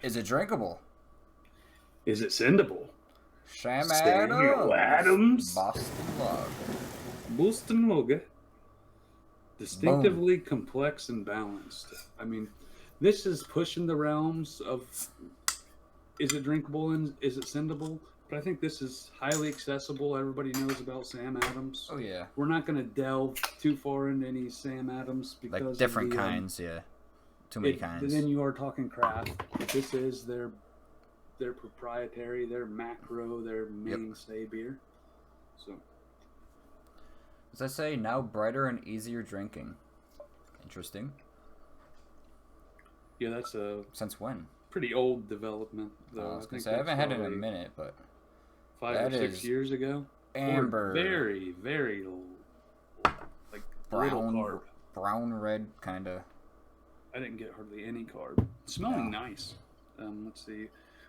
Is it drinkable? Is it sendable? Sam Samuel Adams. Adams. Boston Lager. Boston Lager. Boom. Distinctively complex and balanced. I mean, this is pushing the realms of is it drinkable and is it sendable? But I think this is highly accessible. Everybody knows about Sam Adams. Oh yeah. We're not going to delve too far into any Sam Adams Like because of different the kinds, yeah. Too many kinds. then you are talking craft. This is their proprietary, their macro, their mainstay beer. So, As I say, now brighter and easier drinking. Interesting. yeah, that's a Since when? pretty old development, though. I was gonna say I haven't had it in a minute, but 5 or 6 years ago. amber, very, very like little carb. brown red kind of. I didn't get hardly any carb. Smelling nice. Let's see.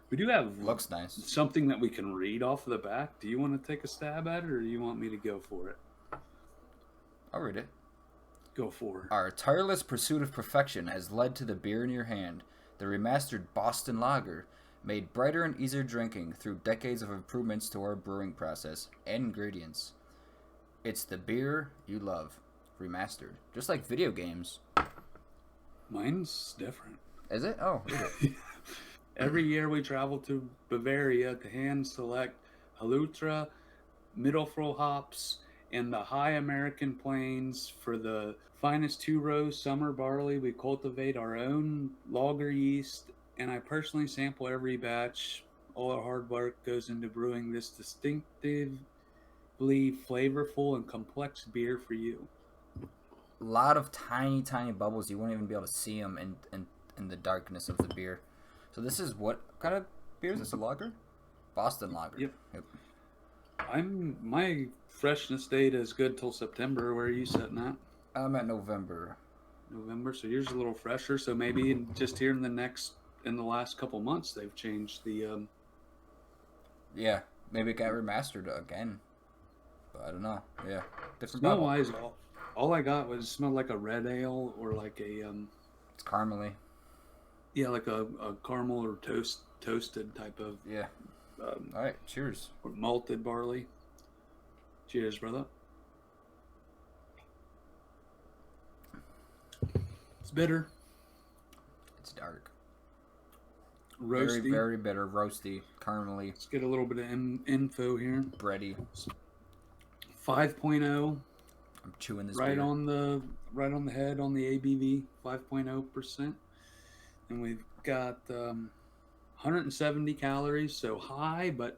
We do have Looks nice. something that we can read off of the back. Do you want to take a stab at it, or do you want me to go for it? I'll read it. Go for it. Our tireless pursuit of perfection has led to the beer in your hand, the remastered Boston Lager, made brighter and easier drinking through decades of improvements to our brewing process and ingredients. It's the beer you love, remastered. Just like video games. Mine's different. Is it? Oh, read it. Every year we travel to Bavaria to hand select Halutra, Mittelfroh hops, and the high American plains for the finest two-row summer barley. We cultivate our own lager yeast, and I personally sample every batch. All our hard work goes into brewing this distinctively flavorful and complex beer for you. A lot of tiny bubbles. You won't even be able to see them in the darkness of the beer. So this is what kind of beer is this? A lager? Boston Lager. Yep. My freshness date is good till September. Where are you sitting at? I'm at November. So yours is a little fresher. So maybe just here in the last couple months, they've changed the. Yeah, maybe it got remastered again. But I don't know. Yeah, different Smell bottle. wise, all I got was smelled like a red ale or like a It's caramely. yeah, like a caramel or toasted type of Yeah. All right. Cheers. or malted barley. Cheers, brother. It's bitter, It's dark. roasty. Very, very bitter, roasty, caramely, Let's get a little bit of info here. bready. 5.0. I'm chewing this right beer. on the head on the ABV, 5.0%, and we've got 170 calories, so high, but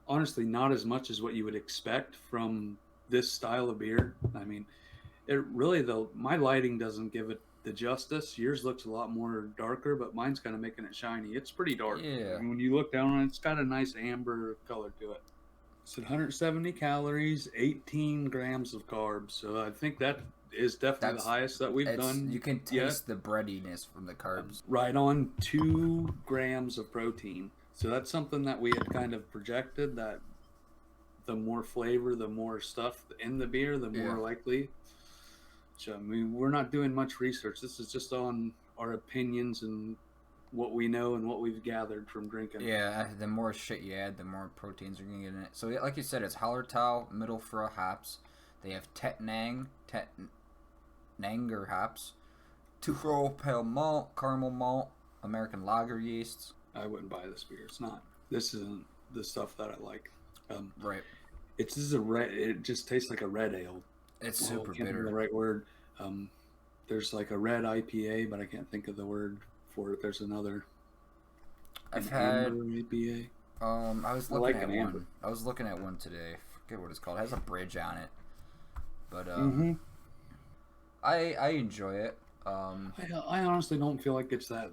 honestly not as much as what you would expect from this style of beer. I mean, it really, though, my lighting doesn't give it the justice. Yours looks a lot more darker, but mine's kind of making it shiny. It's pretty dark. Yeah. I mean, when you look down on it, it's got a nice amber color to it. It's 170 calories, 18 grams of carbs. So I think that is definitely the highest that we've done. You can taste the breadiness from the carbs. Right on 2 grams of protein. So that's something that we had kind of projected, that the more flavor, the more stuff in the beer, the more likely. So, I mean, we're not doing much research. This is just on our opinions and what we know and what we've gathered from drinking. Yeah, the more shit you add, the more proteins are going to get in it. So, like you said, it's Hallertau, Mittelfroh hops. They have Nanger hops, Tuchel pale malt, caramel malt, American lager yeasts. I wouldn't buy this beer. It's not. This isn't the stuff that I like. Right. It's just it just tastes like a red ale. It's super I can't bitter. think of the right word. There's like a red IPA, but I can't think of the word for it. There's another. I've had amber IPA. I was looking at one. I was looking at one today. I forget what it's called. It has a bridge on it. But I enjoy it. I honestly don't feel like it's that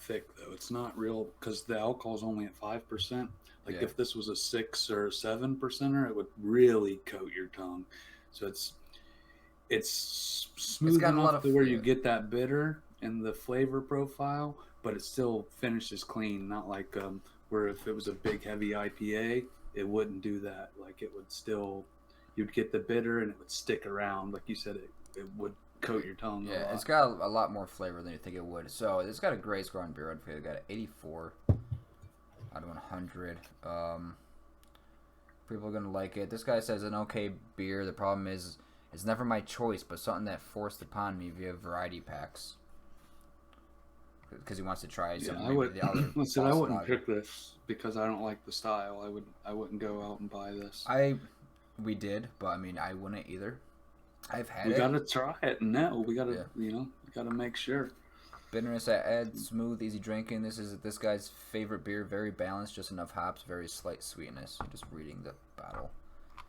thick though. It's not real because the alcohol is only at 5%. Like if this was a 6 or 7%er, it would really coat your tongue. So it's smooth enough to where you get that bitter and the flavor profile, but it still finishes clean. Not like where if it was a big heavy IPA, it wouldn't do that. Like it would still, you'd get the bitter and it would stick around. Like you said, it would coat your tongue a Yeah, lot. it's got a lot more flavor than you think it would. So it's got a great score on beer. It's got an 84 out of 100. People are gonna like it. This guy says an okay beer. The problem is, it's never my choice, but something that forced upon me via variety packs. Because he wants to try some I would. the other. Listen, I Boston wouldn't lager. pick this because I don't like the style. I wouldn't go out and buy this. We did, but I mean, I wouldn't either. I've had We it. gotta try it. No, we gotta. Yeah. We gotta make sure. Bitterness that adds smooth, easy drinking. This is this guy's favorite beer. Very balanced, just enough hops, very slight sweetness. You're just reading the bottle.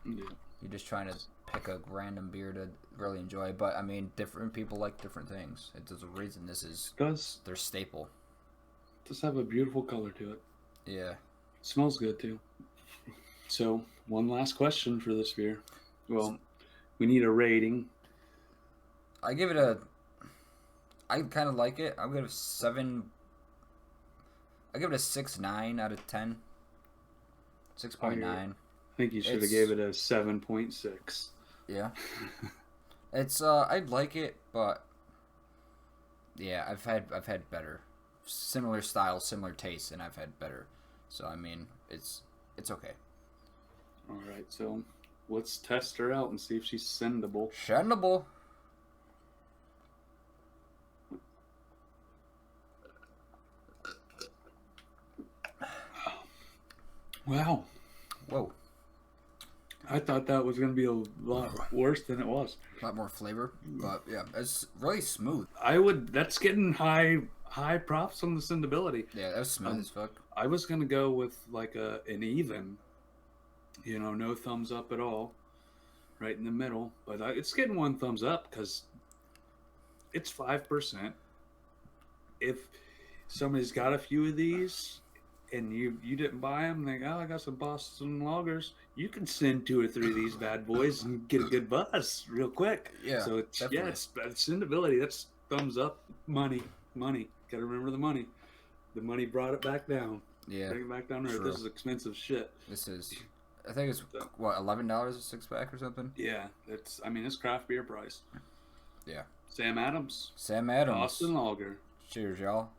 Yeah. You're just trying to pick a random beer to really enjoy. But I mean, different people like different things. There's a reason this is their staple. Does have a beautiful color to it. Yeah. Smells good too. So one last question for this beer. Well, we need a rating. I give it a. I kind of like it. I'll give it a 7. I give it a 6.9 out of 10. 6.9. I think you should have gave it a 7.6. Yeah. It's I'd like it, but yeah, I've had better. Similar style, similar taste, and I've had better. So I mean, it's okay. All right, so let's test her out and see if she's sendable. Sendable. Wow. Whoa. I thought that was going to be a lot worse than it was. A lot more flavor, but yeah, it's really smooth. That's getting high props on the sendability. Yeah, that was smooth as fuck. I was going to go with like an even, no thumbs up at all, right in the middle. But it's getting 1 thumbs up because it's 5%. If somebody's got a few of these and you didn't buy them, they go, oh, I got some Boston lagers. You can send 2 or 3 of these bad boys and get a good buzz real quick. Yeah, so it's definitely. it's sendability. That's thumbs up. Money. Got to remember the money. The money brought it back down. Yeah, bring it back down there. This is expensive shit. This is, I think it's what, $11 a 6-pack or something. Yeah, it's craft beer price. Yeah. Sam Adams. Sam Adams. Boston Lager. Cheers, y'all.